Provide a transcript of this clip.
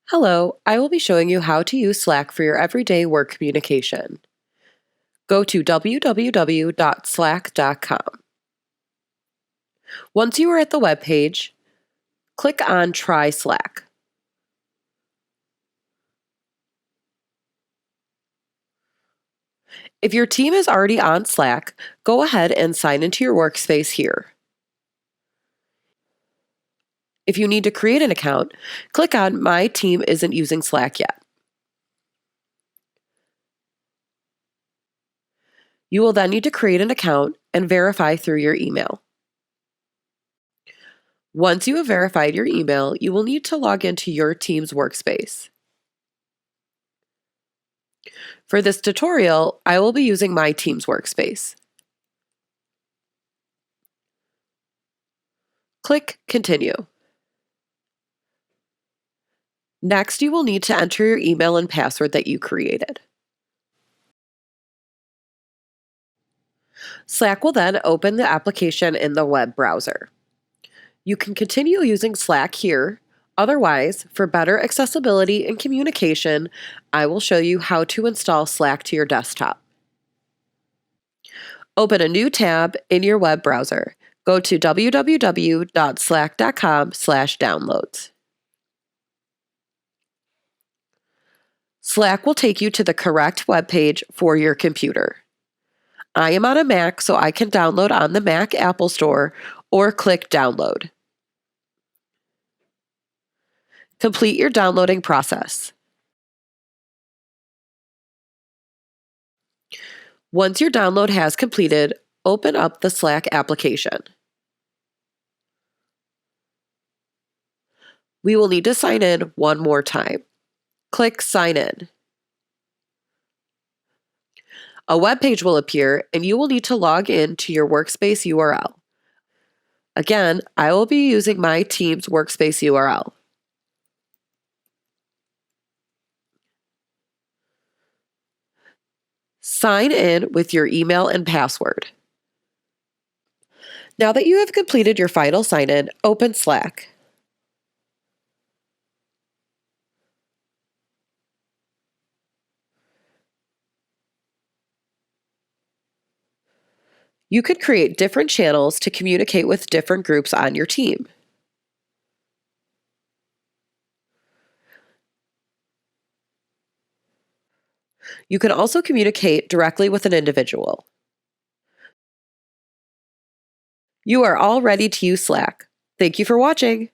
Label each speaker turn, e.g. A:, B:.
A: Hello, I will be showing you how to use Slack for your everyday work communication. Go to www.slack.com. Once you are at the web page, click on Try Slack. If your team is already on Slack, go ahead and sign into your workspace here. If you need to create an account, click on My Team Isn't Using Slack Yet. You will then need to create an account and verify through your email. Once you have verified your email, you will need to log into your team's workspace. For this tutorial, I will be using my team's workspace. Click Continue. Next, you will need to enter your email and password that you created. Slack will then open the application in the web browser. You can continue using Slack here. Otherwise, for better accessibility and communication, I will show you how to install Slack to your desktop. Open a new tab in your web browser. Go to www.slack.com/downloads. Slack will take you to the correct web page for your computer. I am on a Mac, so I can download on the Mac Apple Store or click Download. Complete your downloading process. Once your download has completed, open up the Slack application. We will need to sign in one more time. Click Sign In. A web page will appear and you will need to log in to your workspace URL. Again, I will be using my team's workspace URL. Sign in with your email and password. Now that you have completed your final sign-in, open Slack. You could create different channels to communicate with different groups on your team. You can also communicate directly with an individual. You are all ready to use Slack. Thank you for watching.